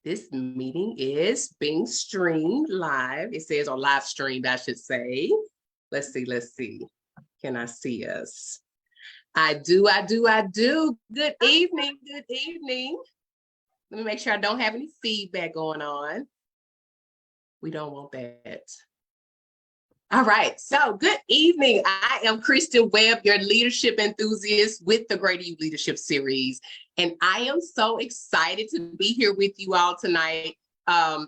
This meeting is being streamed live. It says, or live streamed, I should say. Let's see. Can I see us? I do. Good evening. Let me make sure I don't have any feedback going on. We don't want that. All right, so good evening. I am Christin Webb, your leadership enthusiast with the Greater You Leadership Series. And I am so excited to be here with you all tonight.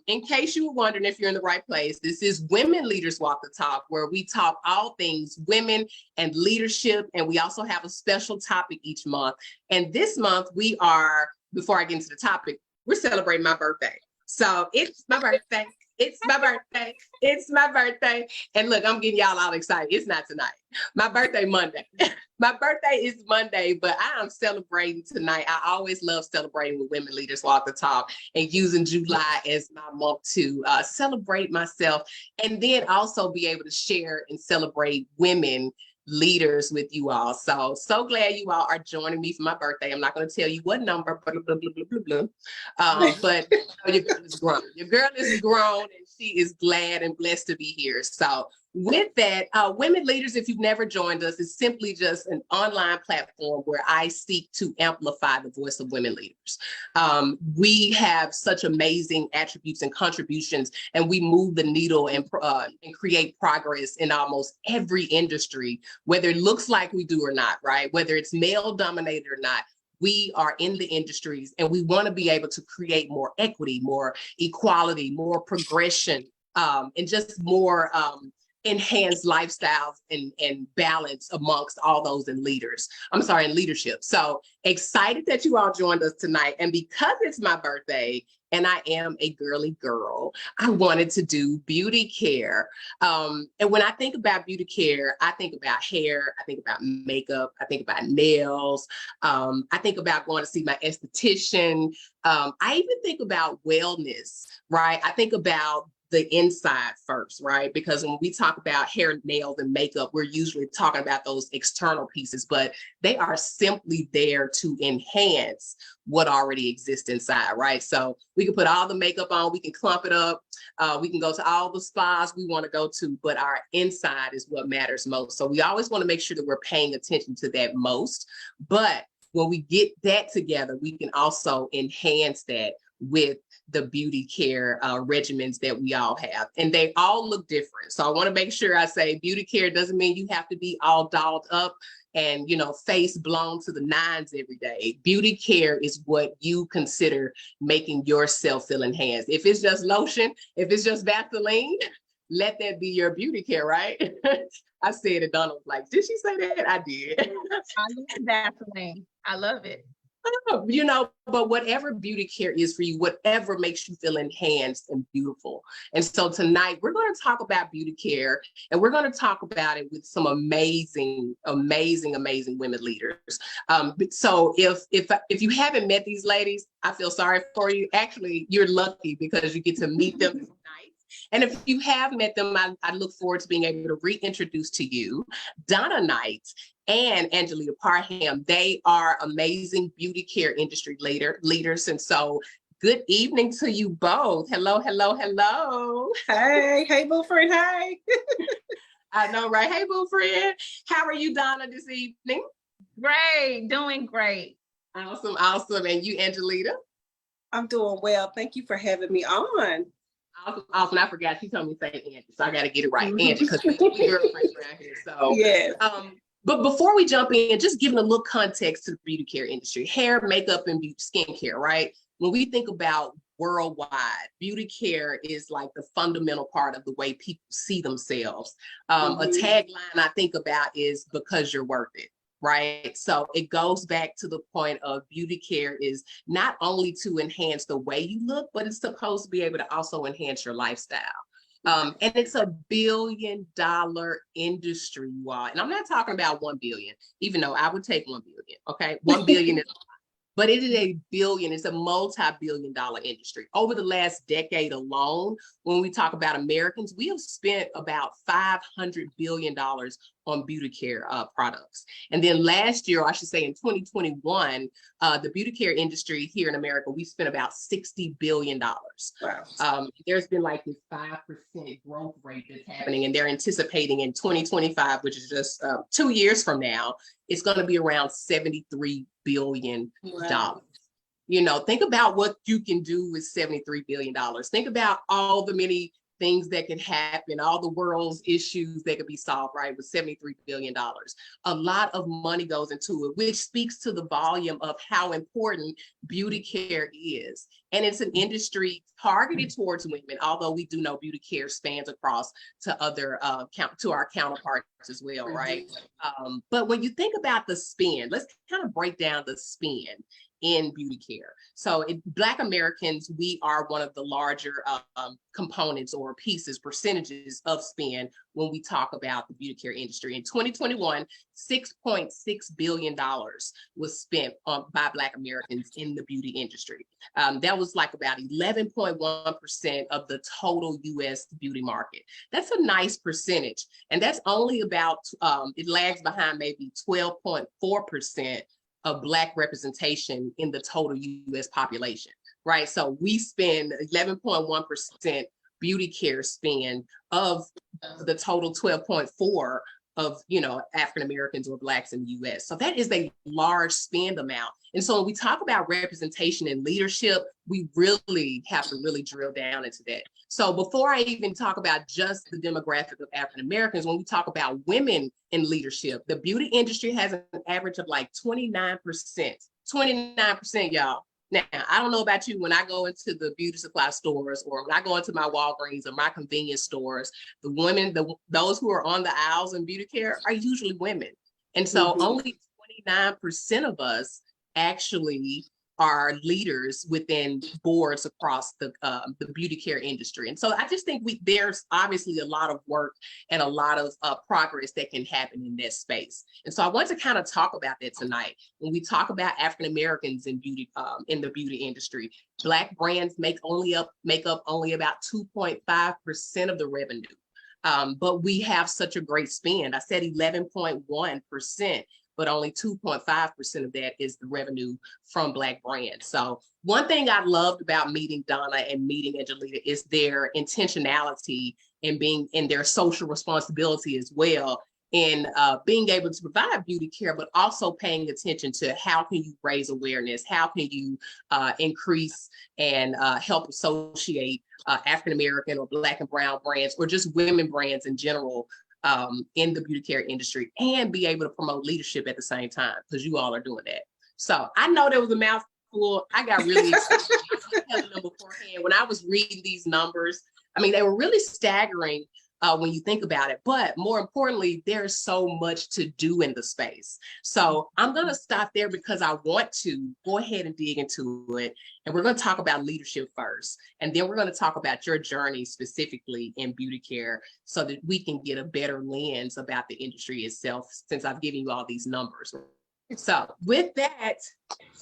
In case you were wondering if you're in the right place, this is Women Leaders Walk the Talk, where we talk all things women and leadership. And we also have a special topic each month. And this month we are, before I get into the topic, we're celebrating my birthday. So it's my birthday. It's my birthday. And look, I'm getting y'all all excited. It's not tonight. My birthday Monday. My birthday is Monday, but I am celebrating tonight. I always love celebrating with Women Leaders Walk the Talk and using July as my month to celebrate myself, and then also be able to share and celebrate women leaders with you all. So glad you all are joining me for my birthday. I'm not going to tell you what number, but your girl is grown. Your girl is grown, and she is glad and blessed to be here. So with that, Women Leaders, if you've never joined us, is simply just an online platform where I seek to amplify the voice of women leaders. We have such amazing attributes and contributions, and we move the needle and create progress in almost every industry, whether it looks like we do or not, right? Whether it's male dominated or not. We are in the industries, and we want to be able to create more equity, more equality, more progression, and just more enhanced lifestyles and balance amongst all those in leadership. So excited that you all joined us tonight. And because it's my birthday and I am a girly girl, I wanted to do beauty care. And when I think about beauty care, I think about hair, I think about makeup, I think about nails, I think about going to see my esthetician. I even think about wellness, right? I think about the inside first, right? Because when we talk about hair, nails, and makeup, we're usually talking about those external pieces, but they are simply there to enhance what already exists inside, right? So we can put all the makeup on, we can clump it up, we can go to all the spas we want to go to, but our inside is what matters most. So we always want to make sure that we're paying attention to that most. But when we get that together, we can also enhance that with the beauty care regimens that we all have, and they all look different. So I want to make sure I say beauty care doesn't mean you have to be all dolled up and, you know, face blown to the nines every day. Beauty care is what you consider making yourself feel enhanced. If it's just lotion, if it's just Vaseline, let that be your beauty care, right? I said it, Donna was like, did she say that? I did. I love Vaseline. I love it. You know, but whatever beauty care is for you, whatever makes you feel enhanced and beautiful. And so tonight we're going to talk about beauty care, and we're going to talk about it with some amazing women leaders. So if you haven't met these ladies, I feel sorry for you. Actually, you're lucky because you get to meet them tonight. And if you have met them, I look forward to being able to reintroduce to you Donna Knight and Angelita Parham. They are amazing beauty care industry leaders. And so good evening to you both. Hello. Hey, boo friend, hey. I know, right? Hey, boo friend. How are you, Donna, this evening? Great, doing great. Awesome. And you, Angelita? I'm doing well. Thank you for having me on. Awesome. I forgot. She told me to say Angie, so I got to get it right. Angie, because we girlfriends around here. So yes. But before we jump in, just giving a little context to the beauty care industry, hair, makeup, and skincare, right? When we think about worldwide, beauty care is like the fundamental part of the way people see themselves. A tagline I think about is because you're worth it. Right. So it goes back to the point of beauty care is not only to enhance the way you look, but it's supposed to be able to also enhance your lifestyle. And it's $1 billion industry, you all. And I'm not talking about 1 billion, even though I would take 1 billion. Okay. 1 billion is but it is $1 billion. It's a multi-billion-dollar industry. Over the last decade alone, when we talk about Americans, we have spent about $500 billion on beauty care products. And then last year, I should say in 2021, the beauty care industry here in America, we spent about $60 billion. Wow. There's been like this 5% growth rate that's happening, and they're anticipating in 2025, which is just 2 years from now, it's going to be around $73 billion. Wow. You know, think about what you can do with $73 billion. Think about all the many things that can happen, all the world's issues that could be solved, right, with $73 billion. A lot of money goes into it, which speaks to the volume of how important beauty care is. And it's an industry targeted towards women, although we do know beauty care spans across to other to our counterparts as well, right? But when you think about the spend, let's kind of break down the spend in beauty care. So Black Americans, we are one of the larger components or pieces, percentages of spend when we talk about the beauty care industry. In 2021, $6.6 billion was spent by Black Americans in the beauty industry. That was like about 11.1% of the total US beauty market. That's a nice percentage. And that's only about, it lags behind maybe 12.4% of Black representation in the total US population, right? So we spend 11.1% beauty care spend of the total 12.4 of, you know, African Americans or Blacks in the US. So that is a large spend amount. And so when we talk about representation and leadership, we really have to really drill down into that. So before I even talk about just the demographic of African Americans, when we talk about women in leadership, the beauty industry has an average of like 29%, 29%, y'all. Now, I don't know about you, when I go into the beauty supply stores or when I go into my Walgreens or my convenience stores, the women, those who are on the aisles in beauty care are usually women. And so only 29% of us actually are leaders within boards across the beauty care industry. And so I just think there's obviously a lot of work and a lot of progress that can happen in that space. And so I want to kind of talk about that tonight. When we talk about African Americans in beauty, in the beauty industry, Black brands make up only about 2.5% of the revenue. But we have such a great spend. I said 11.1%. But only 2.5% of that is the revenue from Black brands. So one thing I loved about meeting Donna and meeting Angelita is their intentionality and being in their social responsibility as well, in being able to provide beauty care, but also paying attention to how can you raise awareness, how can you increase and help associate African American or Black and brown brands or just women brands in general in the beauty care industry, and be able to promote leadership at the same time, because you all are doing that. So I know there was a mouthful. I got really excited. I was telling them beforehand, when I was reading these numbers, I mean, they were really staggering when you think about it. But more importantly, there's so much to do in the space. So I'm going to stop there because I want to go ahead and dig into it. And we're going to talk about leadership first. And then we're going to talk about your journey specifically in beauty care so that we can get a better lens about the industry itself, since I've given you all these numbers. So with that,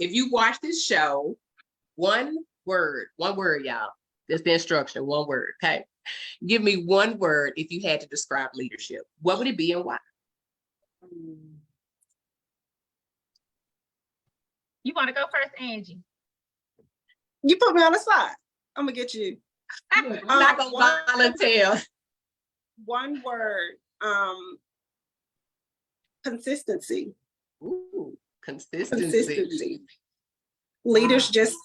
if you watch this show, one word, y'all. That's the instruction, one word, okay? Give me one word if you had to describe leadership. What would it be and why? You want to go first, Angie? You put me on the spot. I'm gonna get you. I'm not gonna volunteer. One word. Consistency. Ooh, consistency. Leaders just.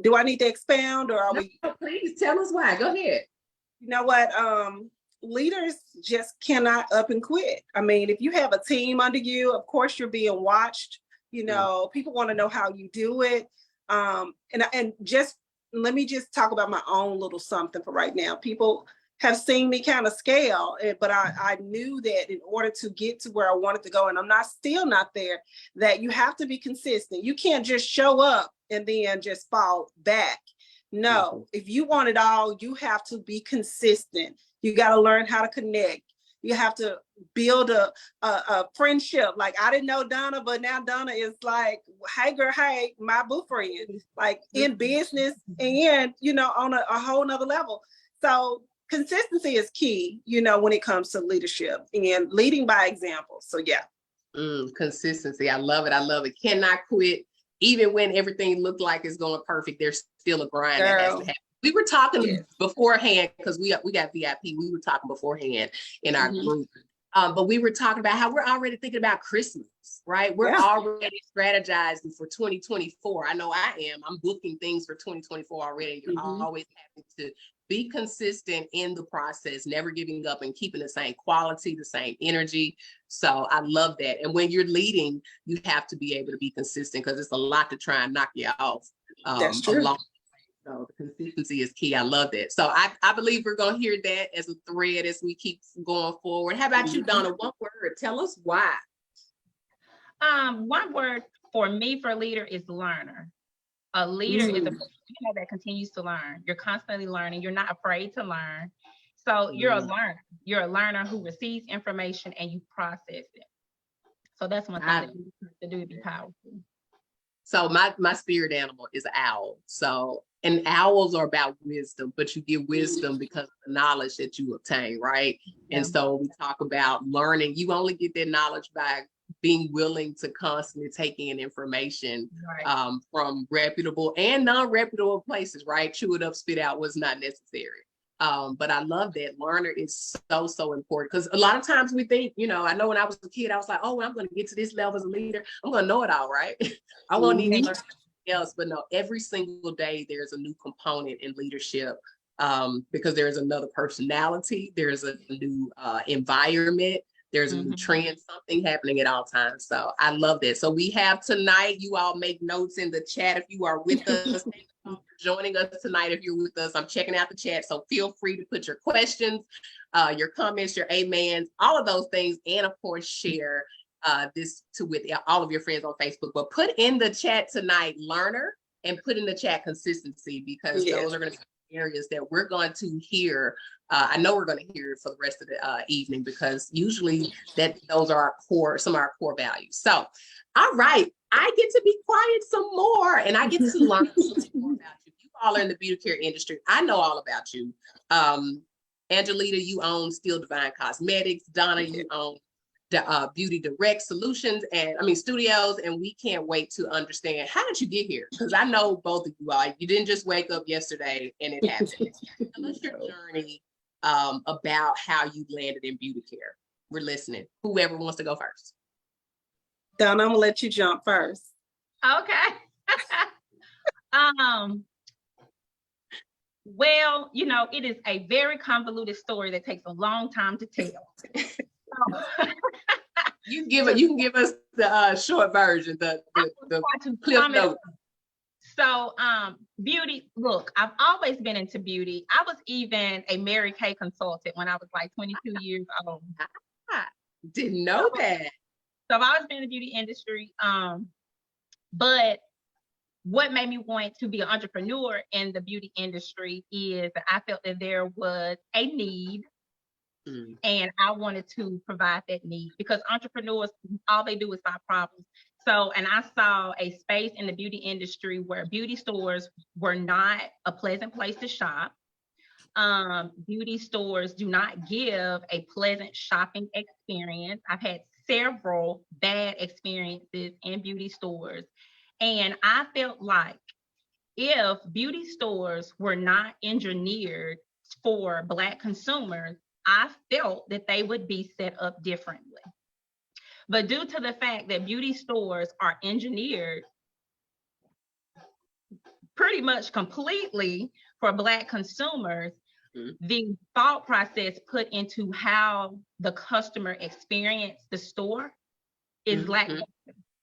Do I need to expound, or are we? Please tell us why. Go ahead. You know what? Leaders just cannot up and quit. I mean, if you have a team under you, of course you're being watched. You know, people want to know how you do it. And just let me just talk about my own little something for right now. People have seen me kind of scale, but I knew that in order to get to where I wanted to go, and I'm still not there, that you have to be consistent. You can't just show up and then just fall back. No, if you want it all, you have to be consistent. You got to learn how to connect. You have to build a friendship. Like, I didn't know Donna, but now Donna is like, hey girl, hey, my boo friend, like in business and, you know, on a whole nother level. So consistency is key, you know, when it comes to leadership and leading by example. So yeah. Consistency. I love it. I love it. Cannot quit. Even when everything looked like it's going perfect, there's still a grind that has to happen. We were talking beforehand because we got VIP. We were talking beforehand in our group. But we were talking about how we're already thinking about Christmas, right? We're already strategizing for 2024. I know I am. I'm booking things for 2024 already. You're always having to be consistent in the process, never giving up and keeping the same quality, the same energy. So I love that. And when you're leading, you have to be able to be consistent because it's a lot to try and knock you off. That's true. So the consistency is key. I love that. So I believe we're going to hear that as a thread as we keep going forward. How about you, Donna? One word. Tell us why. One word for me for leader is learner. A leader is a person that continues to learn. You're constantly learning. You're not afraid to learn. So you're a learner. You're a learner who receives information and you process it. So that's one thing to do to be powerful. So my spirit animal is an owl. So, and owls are about wisdom, but you get wisdom because of the knowledge that you obtain, right? And so we talk about learning. You only get that knowledge by being willing to constantly take in information from reputable and non-reputable places, right? Chew it up, spit out what's not necessary. But I love that learner is so important because a lot of times we think, you know, I know when I was a kid, I was like, oh, when I'm going to get to this level as a leader, I'm going to know it all, right? I won't need to learn something else. But no, every single day there's a new component in leadership because there's another personality, there's a new environment. There's a new trend, something happening at all times. So I love that. So we have tonight, you all make notes in the chat if you are with us, joining us tonight. If you're with us, I'm checking out the chat. So feel free to put your questions, your comments, your amens, all of those things. And of course, share this with all of your friends on Facebook. But put in the chat tonight, learner, and put in the chat consistency because those are going to be areas that we're going to hear. I know we're going to hear for the rest of the evening because usually those are some of our core values. So, all right, I get to be quiet some more and I get to learn some more about you. You all are in the beauty care industry. I know all about you. Angelita, you own Still Divine Cosmetics. Donna, you own Beauty Direct Solutions Studios, and we can't wait to understand how did you get here, because I know both of you all, you didn't just wake up yesterday and it happened. Tell us your journey about how you landed in beauty care. We're listening. Whoever wants to go first. Donna, I'm gonna let you jump first. Okay. Well, you know, it is a very convoluted story that takes a long time to tell. You can give us the short version, the clip note. So beauty, look, I've always been into beauty. I was even a Mary Kay consultant when I was like 22 years old. Didn't know that. So I've always been in the beauty industry. But what made me want to be an entrepreneur in the beauty industry is that I felt that there was a need. And I wanted to provide that need because entrepreneurs, all they do is solve problems. So, and I saw a space in the beauty industry where beauty stores were not a pleasant place to shop. Beauty stores do not give a pleasant shopping experience. I've had several bad experiences in beauty stores. And I felt like if beauty stores were not engineered for Black consumers, I felt that they would be set up differently. But due to the fact that beauty stores are engineered pretty much completely for Black consumers, the thought process put into how the customer experienced the store is lackluster.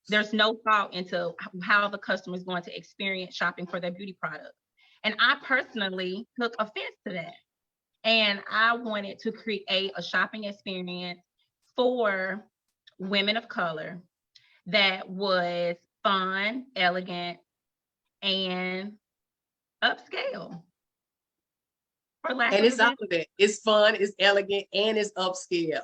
There's no thought into how the customer is going to experience shopping for their beauty products. And I personally took offense to that. And I wanted to create a shopping experience for women of color that was fun, elegant, and upscale. And it's all of it. It's fun, it's elegant, and it's upscale.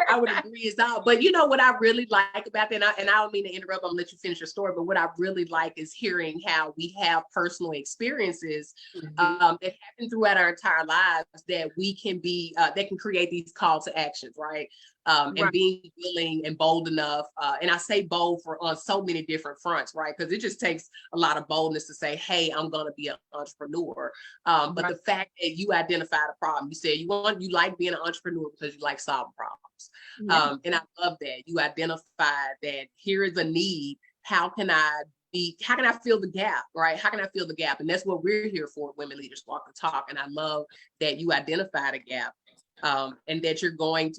I would agree is all. But you know what I really like about that, and I don't mean to interrupt, I'm gonna let you finish your story, but what I really like is hearing how we have personal experiences that happen throughout our entire lives that we can be, that can create these call to actions, right? And being willing and bold enough. And I say bold for on so many different fronts, right? Because it just takes a lot of boldness to say, hey, I'm going to be an entrepreneur. But the fact that you identified a problem, you said you like being an entrepreneur because you like solving problems. And I love that. You identified that here is a need. How can I fill the gap, right? How can I fill the gap? And that's what we're here for, Women Leaders Walk the Talk. And I love that you identified a gap. And that you're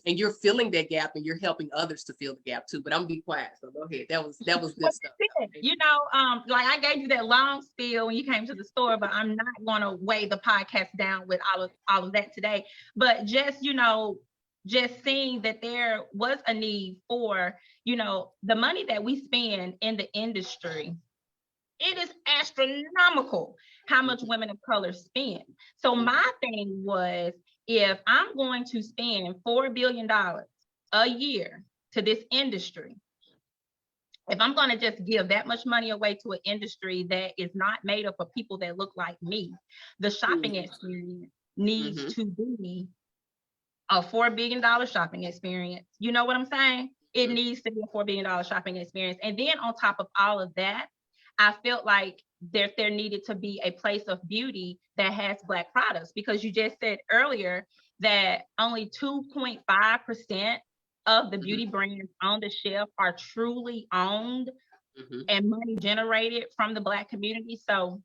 and you're filling that gap and you're helping others to fill the gap too. But I'm gonna be quiet. So go ahead. That was good stuff. You know, like I gave you that long spiel when you came to the store, but I'm not gonna weigh the podcast down with all of that today. But just, you know, just seeing that there was a need for, you know, the money that we spend in the industry. It is astronomical how much women of color spend. So my thing was, if I'm going to spend $4 billion a year to this industry, if I'm going to just give that much money away to an industry that is not made up of people that look like me, the shopping experience needs to be a $4 billion shopping experience. You know what I'm saying? It needs to be a $4 billion shopping experience. And then on top of all of that, I felt like there needed to be a place of beauty that has Black products, because you just said earlier that only 2.5% of the beauty brands on the shelf are truly owned and money generated from the Black community. So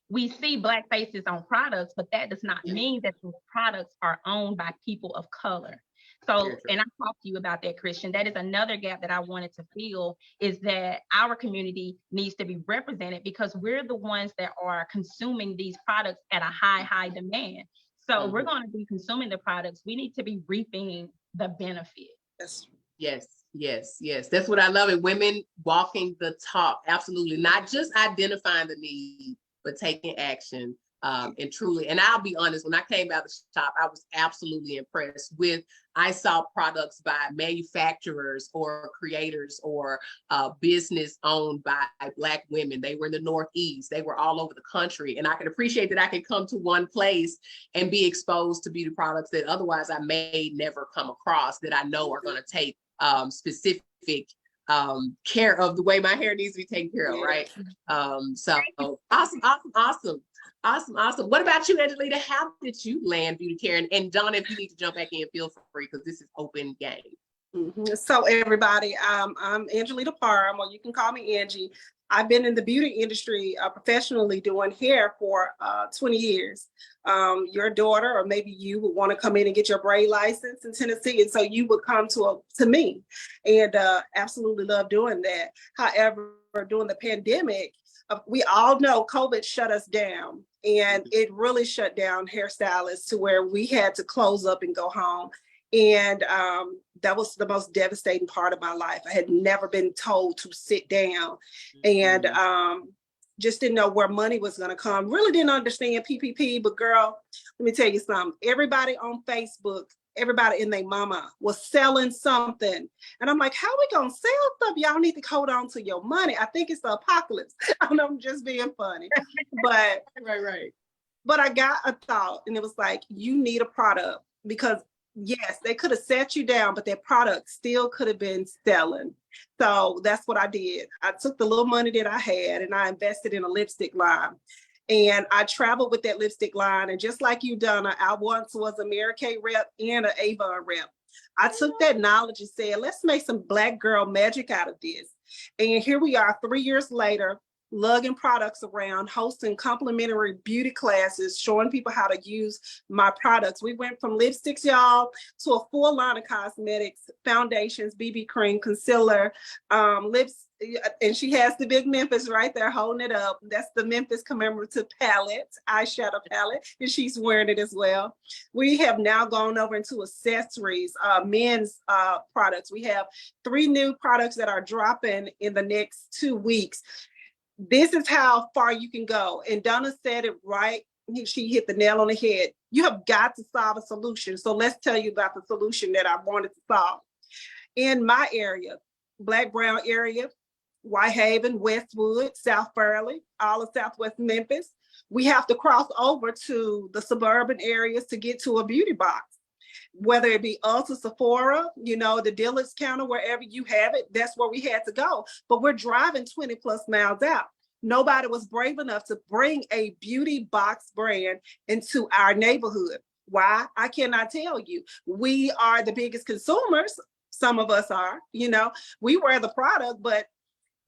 we see Black faces on products, but that does not mean that those products are owned by people of color. So, and I talked to you about that, Christian. That is another gap that I wanted to fill, is that our community needs to be represented, because we're the ones that are consuming these products at a high demand. So we're going to be consuming the products. We need to be reaping the benefit. Yes. That's what I love it. Women walking the talk. Absolutely. Not just identifying the need, but taking action. And truly, and I'll be honest, when I came out of the shop, I was absolutely impressed with, I saw products by manufacturers or creators or business owned by Black women. They were in the Northeast, they were all over the country. And I can appreciate that I can come to one place and be exposed to beauty products that otherwise I may never come across, that I know are going to take specific care of the way my hair needs to be taken care of, right? So awesome. What about you, Angelita? How did you land beauty care? And Donna, if you need to jump back in, feel free, because this is open game. So everybody, I'm Angelita Parham, or you can call me Angie. I've been in the beauty industry professionally doing hair for 20 years. Your daughter, or maybe you, would want to come in and get your braid license in Tennessee, and so you would come to me, and absolutely love doing that. However, during the pandemic, we all know COVID shut us down, and it really shut down hairstylists to where we had to close up and go home. And that was the most devastating part of my life. I had never been told to sit down, and just didn't know where money was going to come. Really didn't understand PPP, but girl, let me tell you something. Everybody on Facebook, everybody and their mama was selling something. And I'm like, how are we going to sell stuff? Y'all need to hold on to your money. I think it's the apocalypse. I'm just being funny. But right. But I got a thought, and it was like, you need a product, because yes, they could have set you down, but their product still could have been selling. So that's what I did. I took the little money that I had and I invested in a lipstick line. And I traveled with that lipstick line. And just like you, Donna, I once was a Mary Kay rep and an Avon rep. I took that knowledge and said, let's make some Black girl magic out of this. And here we are 3 years later, lugging products around, hosting complimentary beauty classes, showing people how to use my products. We went from lipsticks, y'all, to a full line of cosmetics, foundations, BB cream, concealer, lips. And she has the big Memphis right there holding it up. That's the Memphis commemorative palette, eyeshadow palette, and she's wearing it as well. We have now gone over into accessories, men's products. We have 3 new products that are dropping in the next 2 weeks. This is how far you can go. And Donna said it right. She hit the nail on the head. You have got to solve a solution. So let's tell you about the solution that I wanted to solve. In my area, Black Brown area, Whitehaven, Westwood, South Fairleigh, all of Southwest Memphis, we have to cross over to the suburban areas to get to a beauty box. Whether it be Ulta, Sephora, the Dillard's counter, wherever you have it, that's where we had to go. But we're driving 20 plus miles out. Nobody was brave enough to bring a beauty box brand into our neighborhood. Why? I cannot tell you. We are the biggest consumers. Some of us are, we wear the product, but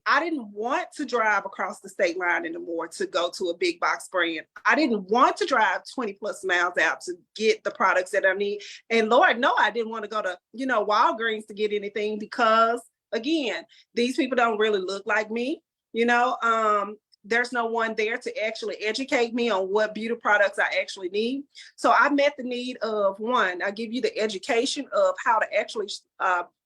I didn't want to drive across the state line anymore to go to a big box brand. I didn't want to drive 20 plus miles out to get the products that I need. And Lord, no, I didn't want to go to, Walgreens to get anything because, again, these people don't really look like me. There's no one there to actually educate me on what beauty products I actually need. So I met the need of, one, I give you the education of how to actually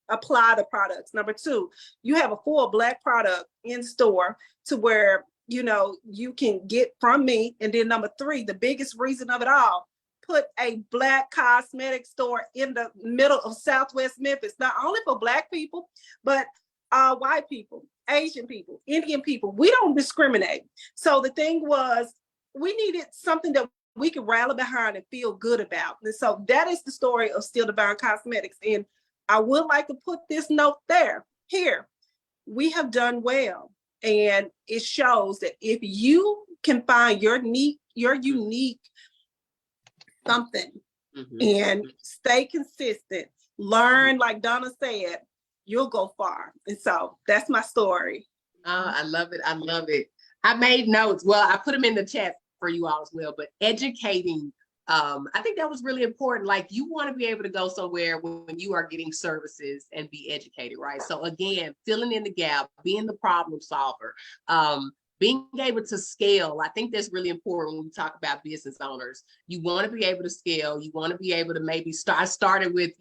apply the products. Number two, you have a full Black product in store to where, you can get from me. And then number three, the biggest reason of it all, put a Black cosmetic store in the middle of Southwest Memphis, not only for Black people, but white people, Asian people, Indian people. We don't discriminate. So the thing was, we needed something that we could rally behind and feel good about. And so that is the story of Still Divine Cosmetics. And I would like to put this note here. We have done well. And it shows that if you can find your unique something and stay consistent, learn, like Donna said, you'll go far. And so that's my story. I love it. I love it. I made notes. Well, I put them in the chat for you all as well, but educating, I think that was really important. Like, you want to be able to go somewhere when you are getting services and be educated, right? So again, filling in the gap, being the problem solver, being able to scale. I think that's really important when we talk about business owners. You want to be able to scale. You want to be able to maybe start. I started with,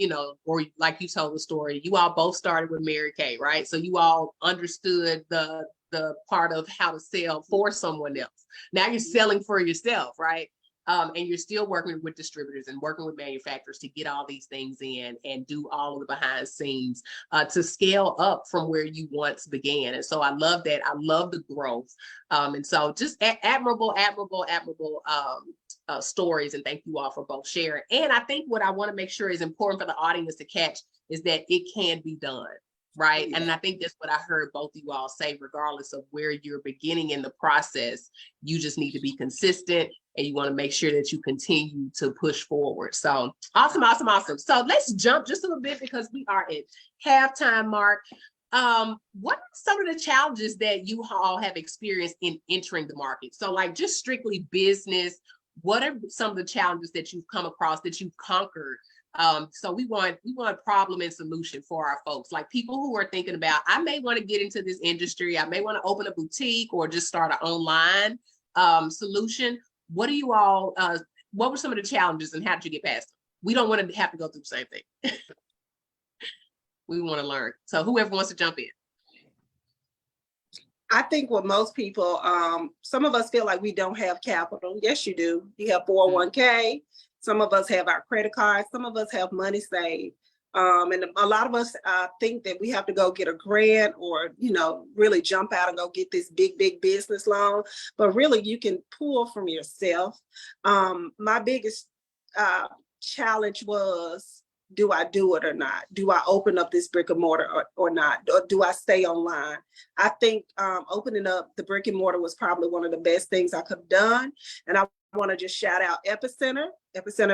or like you told the story, you all both started with Mary Kay, right? So you all understood the part of how to sell for someone else. Now you're selling for yourself, right? And you're still working with distributors and working with manufacturers to get all these things in and do all of the behind scenes to scale up from where you once began. And so I love that. I love the growth. And so just admirable stories. And thank you all for both sharing. And I think what I want to make sure is important for the audience to catch is that it can be done. Right. And I think that's what I heard both of you all say, regardless of where you're beginning in the process, you just need to be consistent and you want to make sure that you continue to push forward. So awesome. So let's jump just a little bit because we are at halftime mark. What are some of the challenges that you all have experienced in entering the market? So like just strictly business, what are some of the challenges that you've come across that you've conquered? So we want problem and solution for our folks, like people who are thinking about, I may want to get into this industry. I may want to open a boutique or just start an online solution. What do you all, what were some of the challenges and how did you get past them? We don't want to have to go through the same thing. We want to learn. So whoever wants to jump in. I think what most people, some of us feel like we don't have capital. Yes, you do. You have 401k. Some of us have our credit cards. Some of us have money saved. And a lot of us think that we have to go get a grant or, really jump out and go get this big business loan. But really, you can pull from yourself. My biggest challenge was, do I do it or not? Do I open up this brick and mortar or not? Or do I stay online? I think opening up the brick and mortar was probably one of the best things I could have done. And I want to just shout out Epicenter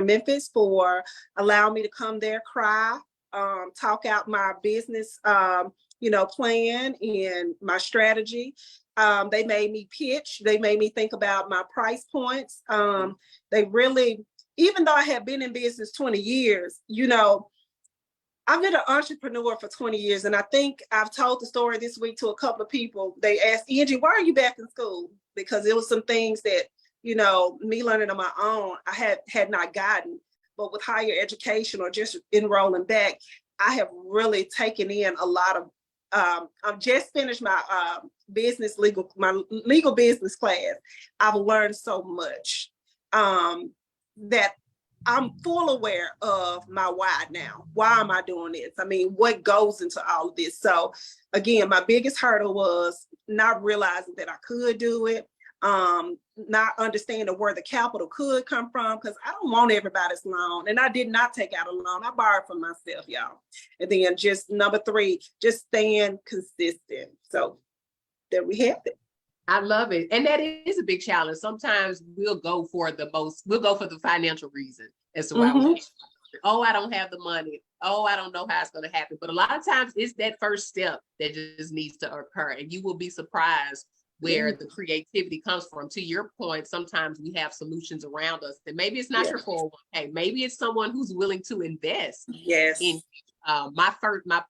Memphis for allowing me to come there, cry, talk out my business, plan and my strategy. They made me pitch. They made me think about my price points. They really, even though I have been in business 20 years, I've been an entrepreneur for 20 years. And I think I've told the story this week to a couple of people. They asked, Angie, why are you back in school? Because it was some things that, me learning on my own, I had not gotten. But with higher education or just enrolling back, I have really taken in a lot of, I've just finished my legal business class. I've learned so much that I'm full aware of my why now. Why am I doing this? I mean, what goes into all of this? So again, my biggest hurdle was not realizing that I could do it, not understanding where the capital could come from, because I don't want everybody's loan. And I did not take out a loan. I borrowed from myself, y'all. And then just number 3, just staying consistent. So there we have it. I love it. And that is a big challenge. Sometimes we'll go for the financial reason as to why I don't have the money. Oh, I don't know how it's going to happen. But a lot of times it's that first step that just needs to occur. And you will be surprised where the creativity comes from. To your point, sometimes we have solutions around us, and maybe it's not your 401k. Maybe it's someone who's willing to invest in my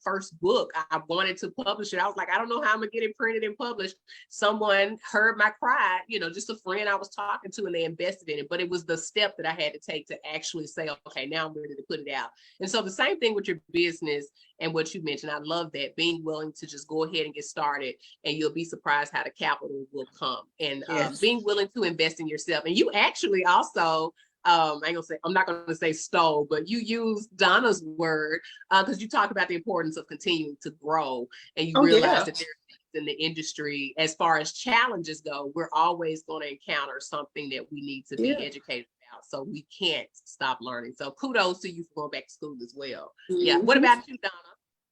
first book. I wanted to publish it. I was like, I don't know how I'm gonna get it printed and published. Someone heard my cry, just a friend I was talking to, and they invested in it. But it was the step that I had to take to actually say, okay, now I'm ready to put it out. And so the same thing with your business and what you mentioned. I love that, being willing to just go ahead and get started, and you'll be surprised how the capital will come. And being willing to invest in yourself. And you actually also, I'm not gonna say stole, but you used Donna's word, because you talk about the importance of continuing to grow, and you realize that there's things in the industry, as far as challenges go, we're always going to encounter something that we need to be educated about. So we can't stop learning. So kudos to you for going back to school as well. Yeah. What about you, Donna?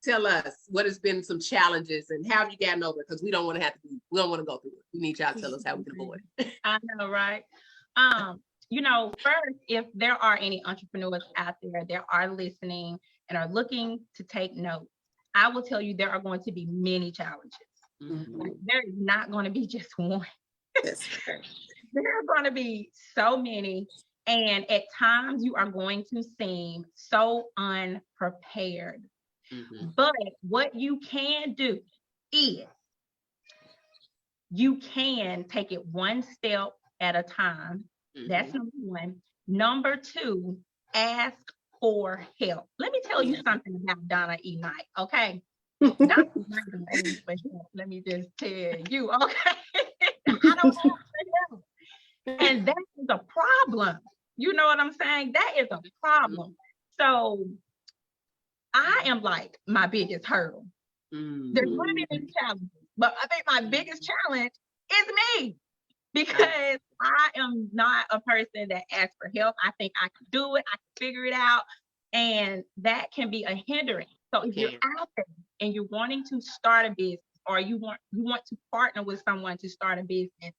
Tell us what has been some challenges and how have you gotten over it? Because we don't want to go through it. We need y'all to tell us how we can avoid it. I know, right? First, if there are any entrepreneurs out there that are listening and are looking to take notes, I will tell you there are going to be many challenges. Like, there is not going to be just one. There are going to be so many. And at times you are going to seem so unprepared. But what you can do is you can take it one step at a time. That's number 1. Number 2, ask for help. Let me tell you something about Donna E. Knight, okay? Let me just tell you, okay? I don't ask for help. And that is a problem. You know what I'm saying? That is a problem. So I am like my biggest hurdle. There's going to be many challenges, but I think my biggest challenge is me. Because I am not a person that asks for help. I think I can do it. I can figure it out. And that can be a hindrance. So if you're out there and you're wanting to start a business, or you want to partner with someone to start a business,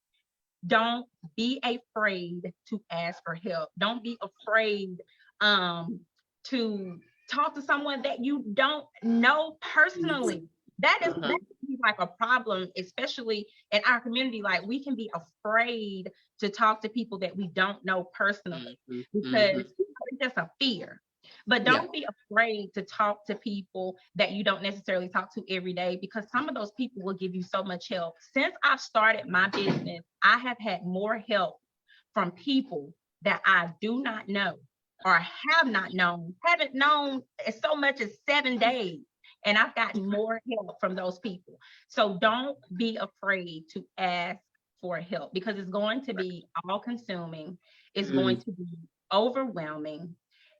don't be afraid to ask for help. Don't be afraid to talk to someone that you don't know personally. That is like a problem, especially in our community. Like, we can be afraid to talk to people that we don't know personally because it's just a fear. But don't be afraid to talk to people that you don't necessarily talk to every day, because some of those people will give you so much help. Since I've started my business, I have had more help from people that I do not know or haven't known as so much as 7 days. And I've gotten more help from those people. So don't be afraid to ask for help, because it's going to be all consuming. It's going to be overwhelming.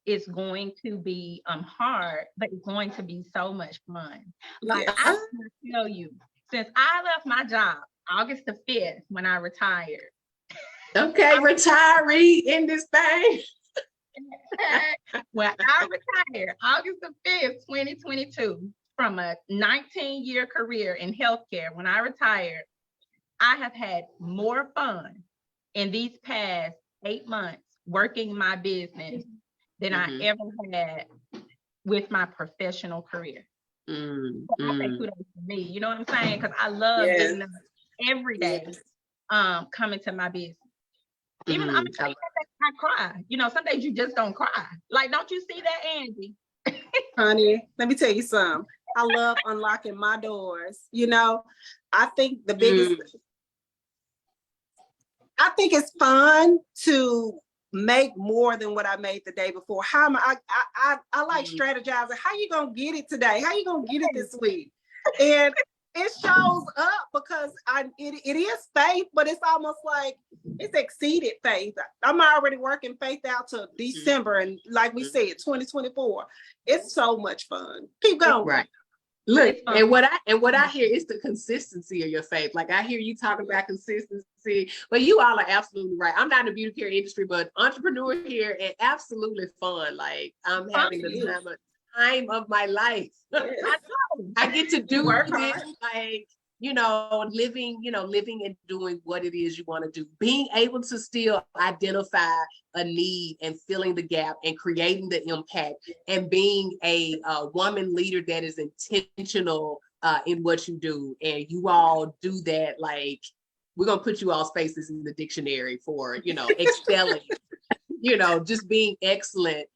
It's going to be hard, but it's going to be so much fun. Like, I want to tell you, since I left my job August the 5th when I retired. Okay, retiree in this thing. When I retired August the 5th, 2022, from a 19-year career in healthcare, when I retired, I have had more fun in these past 8 months working my business than I ever had with my professional career. So I say kudos to me, you know what I'm saying? Because I love getting up every day, coming to my business. Even I cry. Some days you just don't cry. Like, don't you see that, Angie? Honey, let me tell you something. I love unlocking my doors. I think the biggest, I think it's fun to make more than what I made the day before. How am I like strategizing. How you gonna get it today? How you gonna get it this week? And it shows up because it is faith, but it's almost like it's exceeded faith. I'm already working faith out to December, and like we said, 2024. It's so much fun. Keep going. Right. Look, and what I hear is the consistency of your faith. Like I hear you talking about consistency, but you all are absolutely right. I'm not in the beauty care industry, but entrepreneur here and absolutely fun. Like I'm having the time of my life. I get to do this, like, living and doing what it is you want to do, being able to still identify a need and filling the gap and creating the impact and being a woman leader that is intentional in what you do. And you all do that. Like, we're going to put you all spaces in the dictionary for, excelling, just being excellent.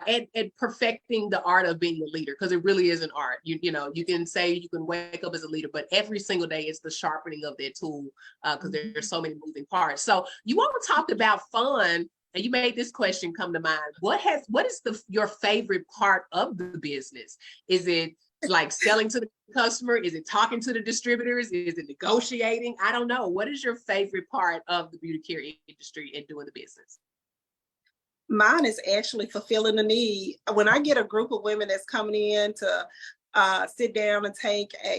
And perfecting the art of being a leader, because it really is an art. You can say you can wake up as a leader, but every single day it's the sharpening of that tool, because there's so many moving parts. So you all talked about fun, and you made this question come to mind. What is your favorite part of the business? Is it like selling to the customer? Is it talking to the distributors? Is it negotiating? I don't know. What is your favorite part of the beauty care industry and doing the business? Mine is actually fulfilling the need. When I get a group of women that's coming in to sit down and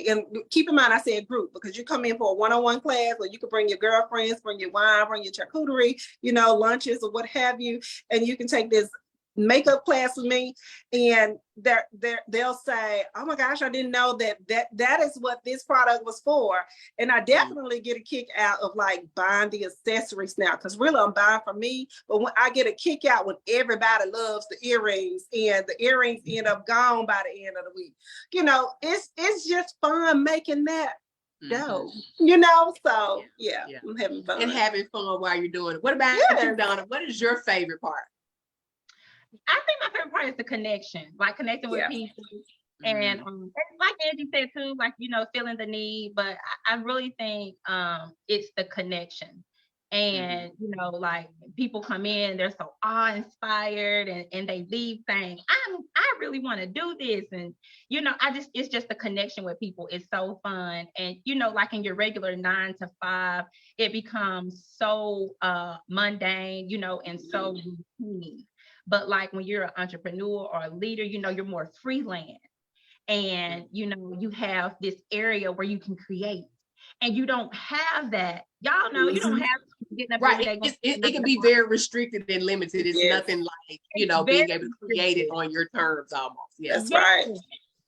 and keep in mind, I said group, because you come in for a one-on-one class, or you can bring your girlfriends, bring your wine, bring your charcuterie, lunches or what have you, and you can take this makeup class with me, and they'll say, oh my gosh, I didn't know that is what this product was for. And I definitely get a kick out of like buying the accessories now, because really I'm buying for me, but when I get a kick out when everybody loves the earrings, and the earrings end up gone by the end of the week. It's just fun making that dough, so yeah, I'm having fun. And having fun while you're doing it. What about you, Donna? What is your favorite part? I think my favorite part is the connection, like connecting with people. And like Angie said too, like, feeling the need, but I really think it's the connection. And, like people come in, they're so awe-inspired, and they leave saying, I really want to do this. And, it's just the connection with people. It's so fun. And, like in your regular 9 to 5, it becomes so mundane, and so routine. But like when you're an entrepreneur or a leader, you're more freelance, and, you have this area where you can create, and you don't have that. Y'all know you don't have getting up every day. It can be very restricted and limited. It's nothing like, being able to create it on your terms almost. That's right.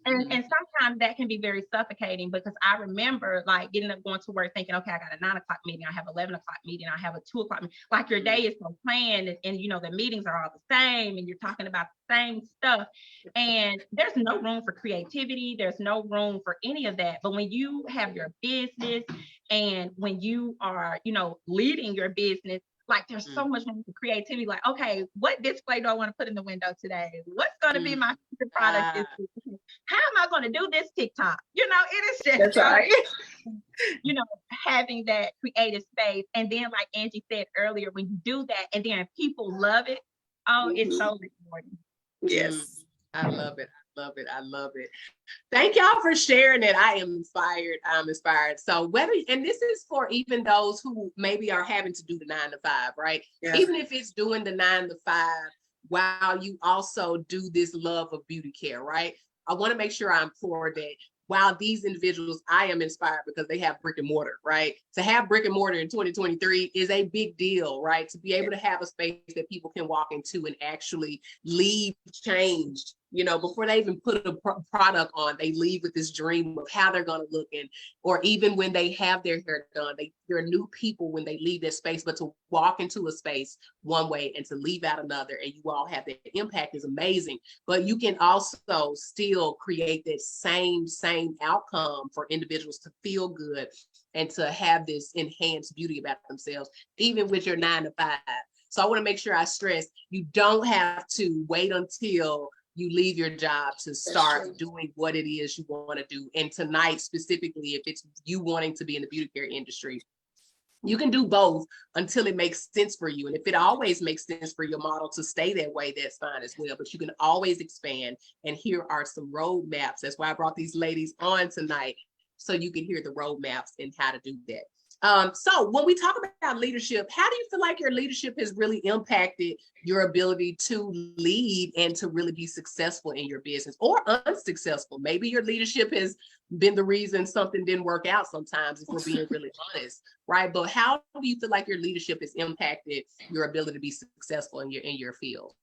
And sometimes that can be very suffocating, because I remember like getting up, going to work thinking, okay, I got a 9 o'clock meeting, I have 11 o'clock meeting, I have a 2 o'clock meeting. Like your day is so planned, and the meetings are all the same, and you're talking about the same stuff. And there's no room for creativity. There's no room for any of that. But when you have your business, and when you are, leading your business, like there's so much room for creativity. Like, okay, what display do I want to put in the window today? What's going to be my future product? How am I going to do this TikTok? It is just, that's right. Having that creative space. And then like Angie said earlier, when you do that and then people love it, it's so rewarding. Yes. I love it. I love it. Thank y'all for sharing it. I am inspired. I'm inspired. So and this is for even those who maybe are having to do the 9 to 5, right? Yeah. Even if it's doing the 9 to 5 while you also do this love of beauty care, right? I want to make sure I'm for that. While these individuals, I am inspired because they have brick and mortar, right? To have brick and mortar in 2023 is a big deal, right? To be able to have a space that people can walk into and actually leave changed, before they even put a product on, they leave with this dream of how they're going to look. Or even when they have their hair done, they're new people when they leave that space, but to walk into a space one way and to leave out another, and you all have that impact is amazing. But you can also still create that same outcome for individuals to feel good and to have this enhanced beauty about themselves, even with your 9 to 5. So I want to make sure I stress, you don't have to wait until you leave your job to start doing what it is you want to do. And tonight, specifically, if it's you wanting to be in the beauty care industry, you can do both until it makes sense for you. And if it always makes sense for your model to stay that way, that's fine as well. But you can always expand. And here are some roadmaps. That's why I brought these ladies on tonight. so you can hear the roadmaps and how to do that. So when we talk about leadership, how do you feel like your leadership has really impacted your ability to lead and to really be successful in your business, or unsuccessful? Maybe your leadership has been the reason something didn't work out sometimes, if we're being really honest, right? But how do you feel like your leadership has impacted your ability to be successful in your field?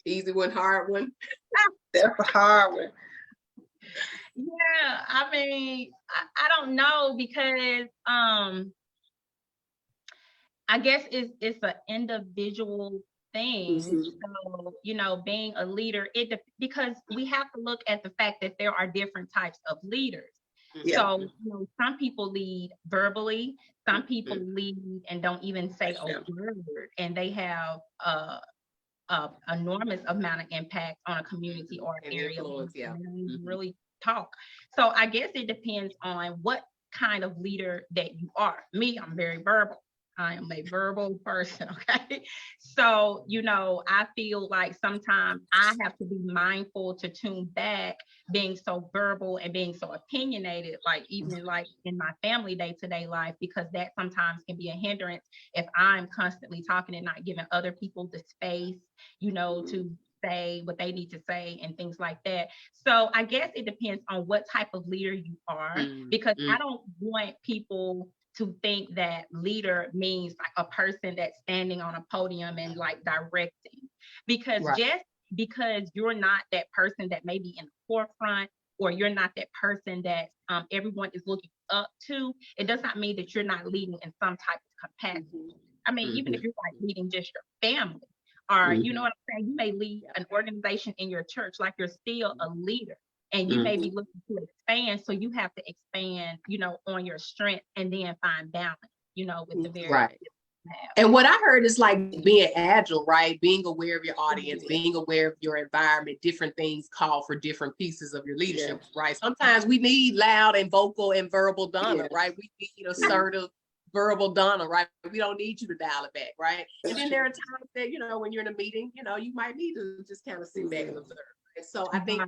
Easy one, hard one. That's a hard one. Yeah, I mean, I don't know, because I guess it's an individual thing. So, being a leader, because we have to look at the fact that there are different types of leaders. Yeah. So, some people lead verbally, some people lead and don't even say a word, and they have enormous amount of impact on a community or an area. Really talk. So I guess it depends on what kind of leader that you are. Me, I'm very verbal. I am a verbal person, okay? So, I feel like sometimes I have to be mindful to tune back being so verbal and being so opinionated, like even like in my family day-to-day life, because that sometimes can be a hindrance if I'm constantly talking and not giving other people the space, to say what they need to say and things like that. So I guess it depends on what type of leader you are, because I don't want people to think that leader means like a person that's standing on a podium and like directing, because just because you're not that person that may be in the forefront, or you're not that person that everyone is looking up to, it does not mean that you're not leading in some type of capacity. I mean, even if you're like leading just your family, or you know what I'm saying, you may lead an organization in your church, like you're still a leader, and you may be looking to expand. So you have to expand, on your strength, and then find balance, with the various. And what I heard is like being agile, right? Being aware of your audience, being aware of your environment. Different things call for different pieces of your leadership, right? Sometimes we need loud and vocal and verbal Donna, right? We need assertive, verbal Donna, right? We don't need you to dial it back, right? And then there are times that, when you're in a meeting, you might need to just kind of sit back and observe. And so I think,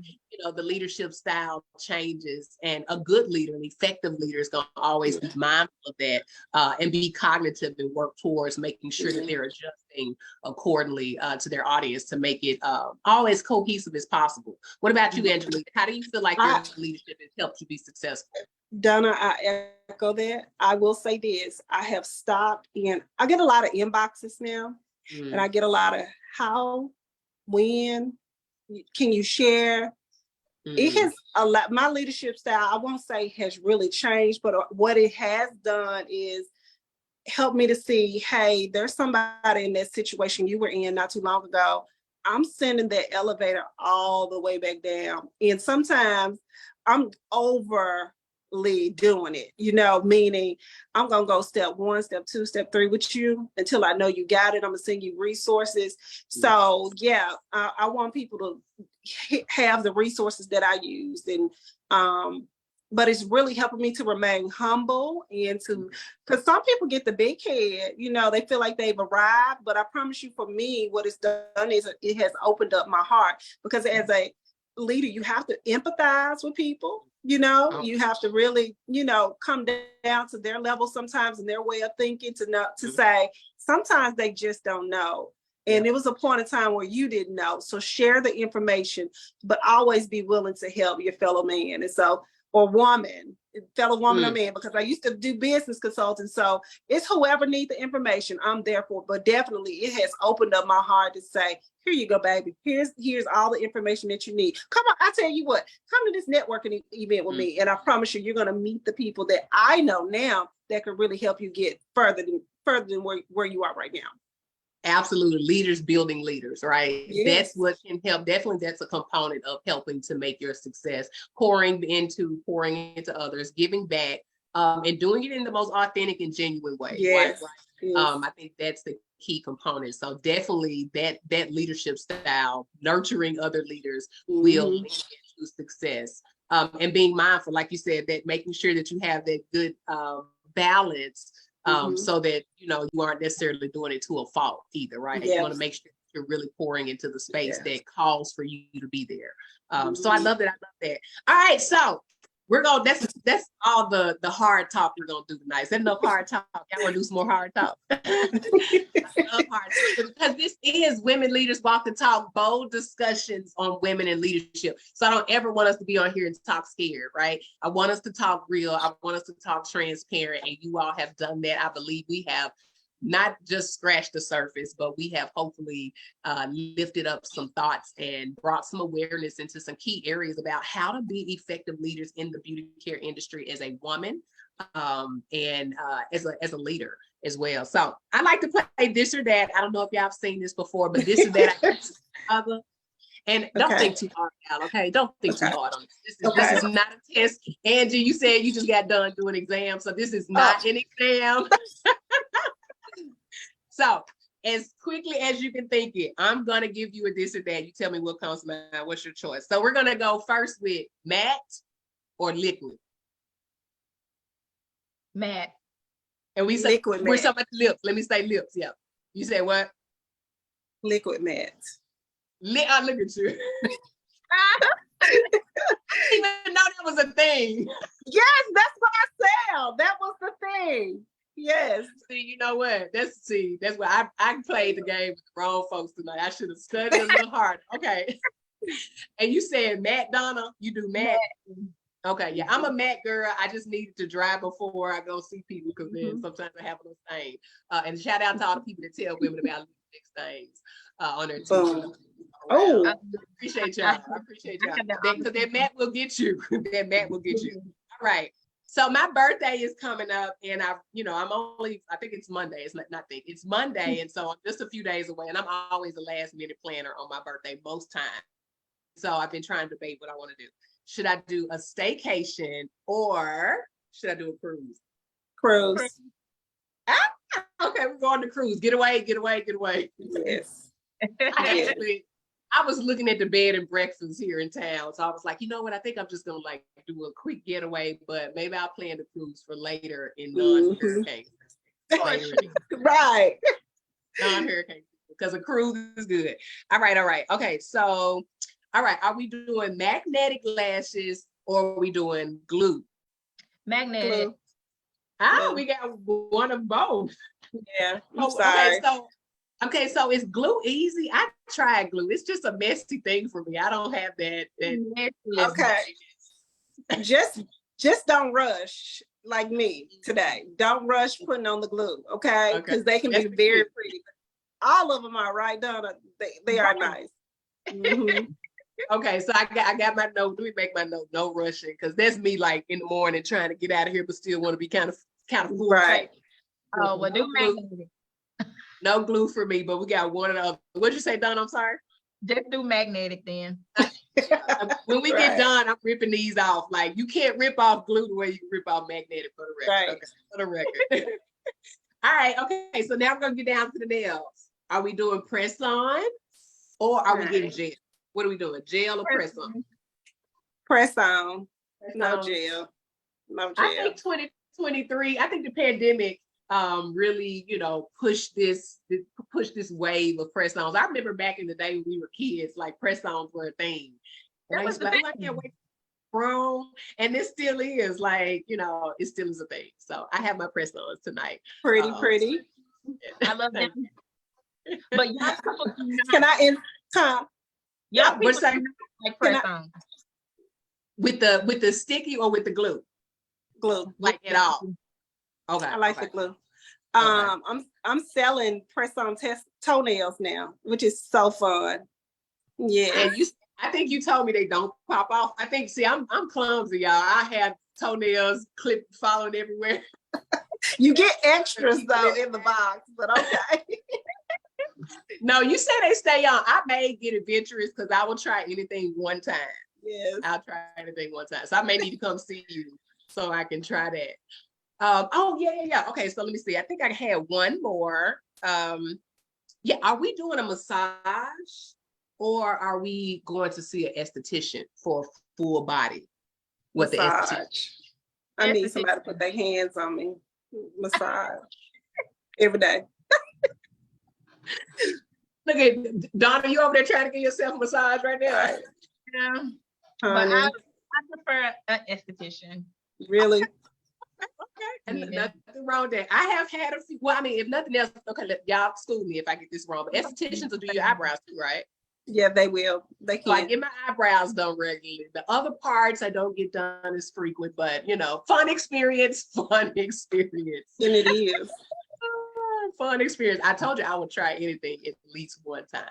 the leadership style changes, and a good leader, an effective leader, is going to always be mindful of that and be cognitive and work towards making sure that they're adjusting accordingly to their audience to make it all as cohesive as possible. What about you, Angelita? How do you feel like your leadership has helped you be successful? Donna, I echo that. I will say this. I have stopped I get a lot of inboxes now, and I get a lot of how, when, can you share? It has a lot, my leadership style, I won't say has really changed, but what it has done is help me to see, hey, there's somebody in that situation you were in not too long ago. I'm sending that elevator all the way back down. And sometimes I'm overly doing it, meaning I'm going to go step 1, step 2, step 3 with you until I know you got it. I'm going to send you resources. So I want people to have the resources that I use. And, but it's really helping me to remain humble and because some people get the big head, they feel like they've arrived, but I promise you, for me, what it's done is it has opened up my heart, because as a leader, you have to empathize with people. You have to really, come down to their level sometimes and their way of thinking to say, sometimes they just don't know. And it was a point in time where you didn't know. So share the information, but always be willing to help your fellow man. And so, or woman, fellow woman or man, because I used to do business consulting. So it's whoever needs the information, I'm there for. But definitely it has opened up my heart to say, here you go, baby. Here's all the information that you need. Come on, I tell you what, come to this networking event with me. And I promise you, you're going to meet the people that I know now that can really help you get further than where you are right now. Absolutely. Leaders building leaders, right? Yes. That's what can help. Definitely, that's a component of helping to make your success, pouring into others, giving back, and doing it in the most authentic and genuine way. Yes. Right? Yes. I think that's the key component. So definitely that leadership style, nurturing other leaders, will lead to success. And being mindful, like you said, that making sure that you have that good balance. So that, you aren't necessarily doing it to a fault either, right? You want to make sure you're really pouring into the space Yeah. that calls for you to be there. So I love that. I love that. All right, so we're gonna. That's all the hard talk we're gonna do tonight. Is that enough hard talk? Y'all want to do some more hard talk? I love hard talk because this is Women Leaders Walk the Talk, bold discussions on women in leadership. So I don't ever want us to be on here and talk scared, right? I want us to talk real. I want us to talk transparent, and you all have done that. I believe we have not just scratched the surface, but we have hopefully lifted up some thoughts and brought some awareness into some key areas about how to be effective leaders in the beauty care industry as a woman and as a leader as well. So I like to play this or that. I don't know if y'all have seen this before, but this or that. And don't think too hard, y'all, okay? Don't think too hard on this. This is not a test. Angie, you said you just got done doing exams, so this is not an exam. So as quickly as you can think it, I'm going to give you a this or that. You tell me what comes to mind. What's your choice? So we're going to go first with matte or liquid. Matte. And we say, liquid we're matte. talking about lips. Let me say lips. Yeah. You say what? Liquid matte. Look at you. I didn't even know that was a thing. Yes, that's what I said. That was the thing. Yes. See, you know what? That's why I played the game with the wrong folks tonight. I should have studied a little harder. Okay. And you said matte, Donna? You do matte? Okay, yeah. I'm a matte girl. I just needed to dry before I go see people because then sometimes I have a little stain. And shout out to all the people that tell women about lipstick stains on their t-shirts. Oh, I appreciate y'all. I appreciate y'all. Because that matte will get you. That matte will get you. All right. So my birthday is coming up, and I think it's Monday. It's Monday, and so I'm just a few days away, and I'm always a last minute planner on my birthday most times. So I've been trying to debate what I want to do. Should I do a staycation or should I do a cruise? Cruise. Okay, we're going to cruise. Get away. Yes. I was looking at the bed and breakfast here in town. So I was like, you know what? I think I'm just going to do a quick getaway, but maybe I'll plan the cruise for later in non-hurricane. Right. Non-hurricane, because a cruise is good. All right. Okay. So, all right. Are we doing magnetic lashes or are we doing glue? Magnetic. Glue. We got one of both. Yeah. I'm sorry. Okay, so is glue easy? I tried glue. It's just a messy thing for me. I don't have that. Okay. Just don't rush like me today. Don't rush putting on the glue, okay? Because they can be very pretty. All of them are, right, Donna? They are nice. Mm-hmm. Okay, so I got my note. Let me make my note. No rushing, because that's me like in the morning trying to get out of here, but still want to be kind of full. Right. Oh, well, do magnetic. No glue for me, but we got one or the other. What'd you say, Donna? I'm sorry. Just do magnetic then. When we get done, I'm ripping these off. Like you can't rip off glue the way you rip off magnetic for the record. Right. Okay, for the record. All right. Okay. So now we're gonna get down to the nails. Are we doing press on, or are we getting gel? What are we doing? Gel or press on? Press on. No gel. No gel. I think 2023. I think the pandemic really, push this wave of press-ons. I remember back in the day when we were kids, like press-ons were a thing. And I used to be like, I can't wait for grown. And this still is like, it still is a thing. So I have my press-ons tonight. Pretty. I love that. But y'all can I y'all people like press-ons. With the sticky or with the glue? Glue. Like at all. Okay. I like the glue. I'm selling press-on toenails now, which is so fun. Yeah. And I think you told me they don't pop off. I think, I'm clumsy, y'all. I have toenails clipped, following everywhere. You get extras though in the box, but okay. No, you say they stay on. I may get adventurous because I will try anything one time. Yes. I'll try anything one time. So I may need to come see you so I can try that. Yeah. Okay, so let me see. I think I had one more. Are we doing a massage or are we going to see an esthetician for full body? What massage. The esthetician? I need somebody to put their hands on me. Massage every day. Look at Donna, you over there trying to get yourself a massage right now. Yeah. But I prefer an esthetician. Really? Okay. And Yeah. nothing wrong with that. I have had a few, well, I mean, if nothing else, okay, y'all school me if I get this wrong, but estheticians will do your eyebrows too, right? Yeah, they will. They So I can. get my eyebrows done regularly. The other parts I don't get done as frequent, but you know, fun experience, fun experience. And it is. Fun experience. I told you I would try anything at least one time.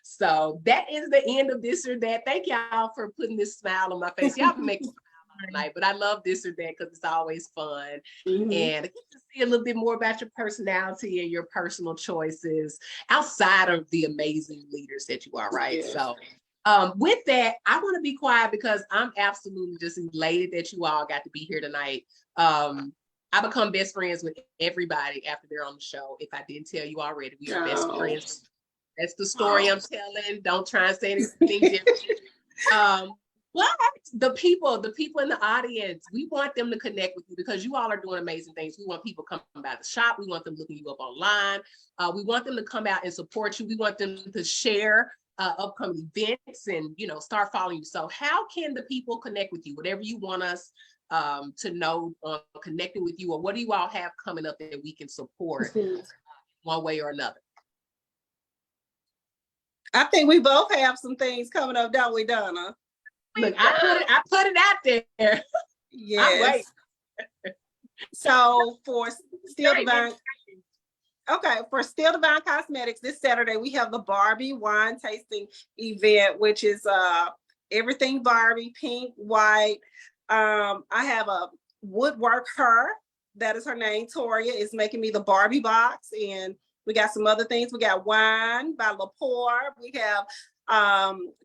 So that is the end of this or that. Thank y'all for putting this smile on my face. Y'all make me smile tonight, but I love this or that because it's always fun. Mhm. And I get to see a little bit more about your personality and your personal choices outside of the amazing leaders that you are, right? Yes. So with that, I want to be quiet because I'm absolutely just elated that you all got to be here tonight. I become best friends with everybody after they're on the show. If I didn't tell you already, we are best friends. That's the story I'm telling. Don't try and say anything different. But the people in the audience, we want them to connect with you because you all are doing amazing things. We want people coming by the shop. We want them looking you up online. We want them to come out and support you. We want them to share upcoming events and, you know, start following you. So how can the people connect with you? Whatever you want us to know, connecting with you, or what do you all have coming up that we can support one way or another? I think we both have some things coming up, don't we, Donna? Look, I put it out there. Yes. So for Still Divine, for Still Divine Cosmetics, this Saturday we have the Barbie wine tasting event, which is everything Barbie, pink, white. I have a woodwork her, that is her name, Toria, is making me the Barbie box, and we got some other things. We got wine by Lepore. We have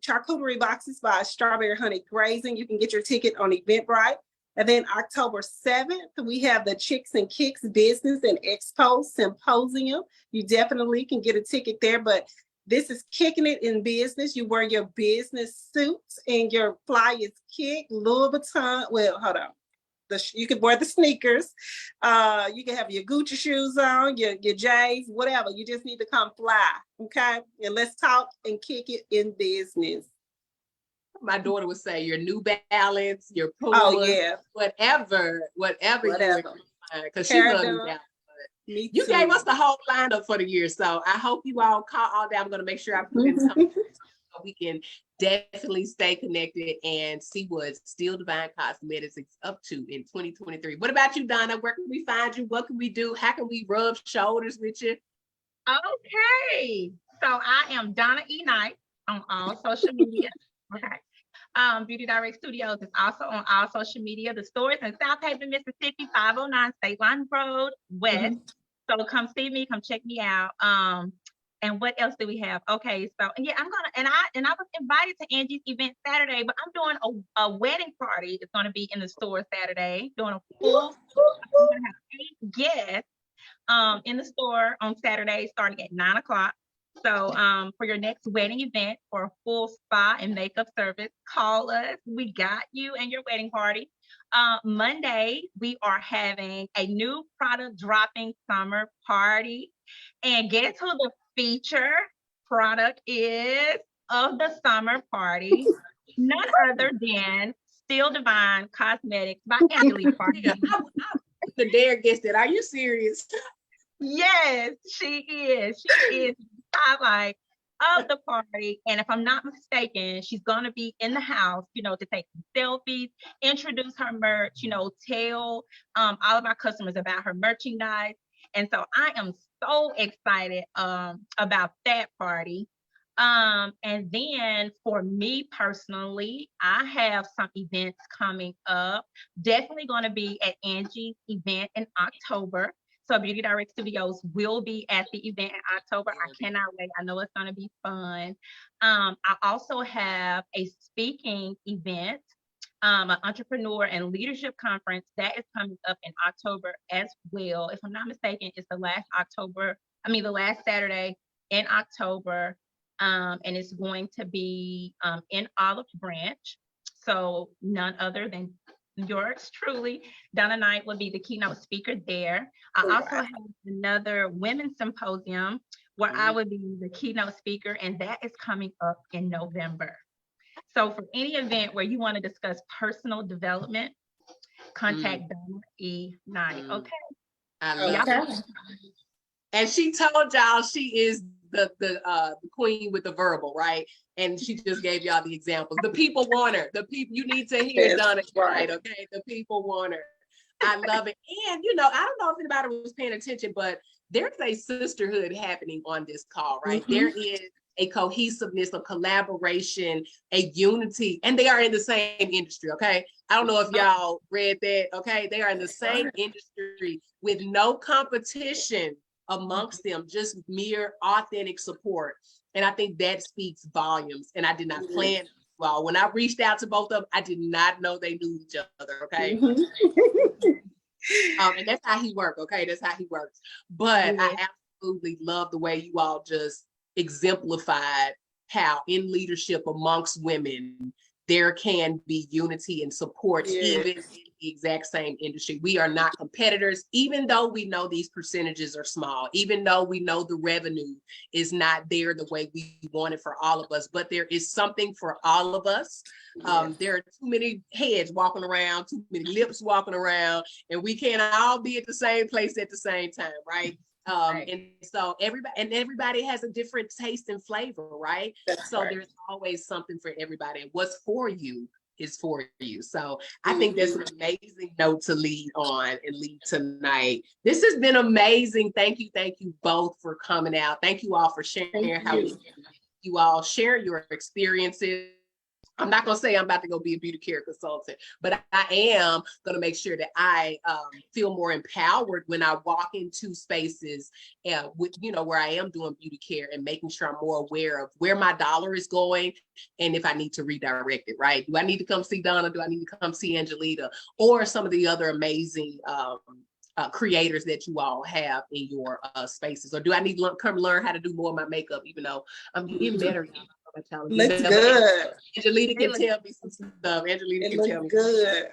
charcuterie boxes by Strawberry Honey Grazing. You can get your ticket on Eventbrite. And then October 7th, we have the Chicks and Kicks Business and Expo Symposium. You definitely can get a ticket there, but this is kicking it in business. You wear your business suits and your fly is kick, Louis Vuitton. Well, hold on. You can wear the sneakers. You can have your Gucci shoes on, your J's, whatever. You just need to come fly, okay? And let's talk and kick it in business. My daughter would say your New Balance, your Puma, whatever. Because she loves New Balance. You gave us the whole lineup for the year, so I hope you all caught all that. I'm going to make sure I put in something so we can definitely stay connected and see what Still Divine Cosmetics is up to in 2023. What about you, Donna? Where can we find you? What can we do? How can we rub shoulders with you? Okay, so I am Donna E. Knight on all social media. Okay. Beauty Direct Studios is also on all social media. The store is in South Haven, Mississippi, 509 State Line Road West. So come see me, come check me out. And what else do we have? Okay, so yeah, I was invited to Angie's event Saturday, but I'm doing a wedding party. It's gonna be in the store Saturday, doing a full. I'm gonna have 8 guests in the store on Saturday, starting at 9 o'clock. So for your next wedding event for a full spa and makeup service, call us. We got you and your wedding party. Monday, we are having a new product dropping summer party. And guess who the feature product is of the summer party? None other than Still Divine Cosmetics by Angelita. The dare guess that. Are you serious? Yes, she is. She is the highlight of the party. And if I'm not mistaken, she's going to be in the house, to take some selfies, introduce her merch, tell all of our customers about her merchandise. And so I am so excited about that party. And then for me personally, I have some events coming up. Definitely going to be at Angie's event in October. So Beauty Direct Studios will be at the event in October. I cannot wait. I know it's going to be fun. I also have a speaking event, an entrepreneur and leadership conference that is coming up in October as well. If I'm not mistaken, it's the last Saturday in October. And it's going to be in Olive Branch. So none other than yours truly, Donna Knight, will be the keynote speaker there. I also have another women's symposium where I would be the keynote speaker, and that is coming up in November. So for any event where you want to discuss personal development, contact Donna E. Knight. Okay. I love Okay. it. And she told y'all she is the queen with the verbal, right? And she just gave y'all the examples. The people want her. The people, you need to hear Donna, right? Okay, the people want her. I love it. And you know, I don't know if anybody was paying attention, but there's a sisterhood happening on this call, right? There is a cohesiveness, a collaboration, a unity, and they are in the same industry, okay? I don't know if y'all read that, okay? They are in the same industry with no competition amongst them, just mere authentic support. And I think that speaks volumes. And I did not plan well. When I reached out to both of them, I did not know they knew each other, okay? And that's how he works, okay? That's how he works. But I absolutely love the way you all just exemplified how in leadership amongst women, there can be unity and support, even in the exact same industry. We are not competitors, even though we know these percentages are small, even though we know the revenue is not there the way we want it for all of us, but there is something for all of us. There are too many heads walking around, too many lips walking around, and we can't all be at the same place at the same time, right? And so everybody has a different taste and flavor, right? There's always something for everybody. And what's for you is for you. So I think that's an amazing note to lead on and lead tonight. This has been amazing. Thank you both for coming out. Thank you all for sharing how you all share your experiences. I'm not going to say I'm about to go be a beauty care consultant, but I am going to make sure that I feel more empowered when I walk into spaces with, you know, where I am doing beauty care and making sure I'm more aware of where my dollar is going and if I need to redirect it, right? Do I need to come see Donna? Do I need to come see Angelita or some of the other amazing creators that you all have in your spaces? Or do I need to come learn how to do more of my makeup, even though I'm getting better? Looks good. Angelita can tell me some stuff. Angelita can tell me. Good.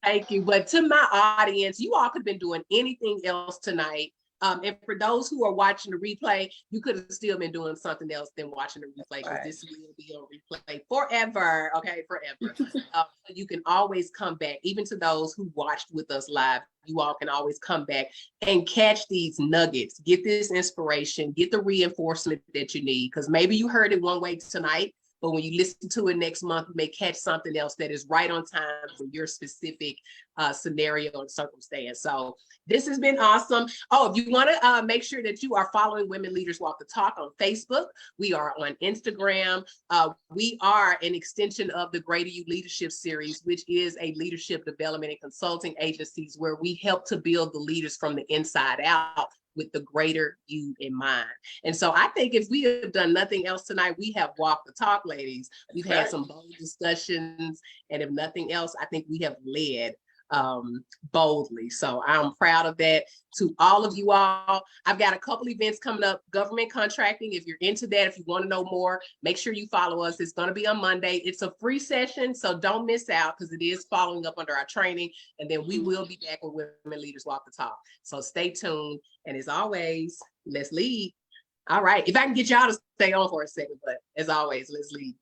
Thank you. But to my audience, you all could have been doing anything else tonight. And for those who are watching the replay, you could have still been doing something else than watching the replay, because this will be on replay forever. Okay, forever. You can always come back, even to those who watched with us live. You all can always come back and catch these nuggets, get this inspiration, get the reinforcement that you need, because maybe you heard it one way tonight, but when you listen to it next month, you may catch something else that is right on time for your specific scenario and circumstance. So this has been awesome. Oh, if you want to make sure that you are following Women Leaders Walk the Talk on Facebook, we are on Instagram. We are an extension of the Greater You Leadership Series, which is a leadership development and consulting agencies where we help to build the leaders from the inside out with the greater you in mind. And so I think if we have done nothing else tonight, we have walked the talk, ladies. We've had some bold discussions, and if nothing else, I think we have led boldly. So I'm proud of that. To all of you all, I've got a couple events coming up. Government contracting, if you're into that, if you want to know more, make sure you follow us. It's going to be on Monday. It's a free session, so don't miss out, because it is following up under our training, and then we will be back with Women Leaders Walk the Talk. So stay tuned, and as always, let's lead. All right, if I can get y'all to stay on for a second, but as always, let's lead.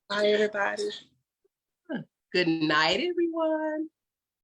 Bye, everybody. Good night, everyone.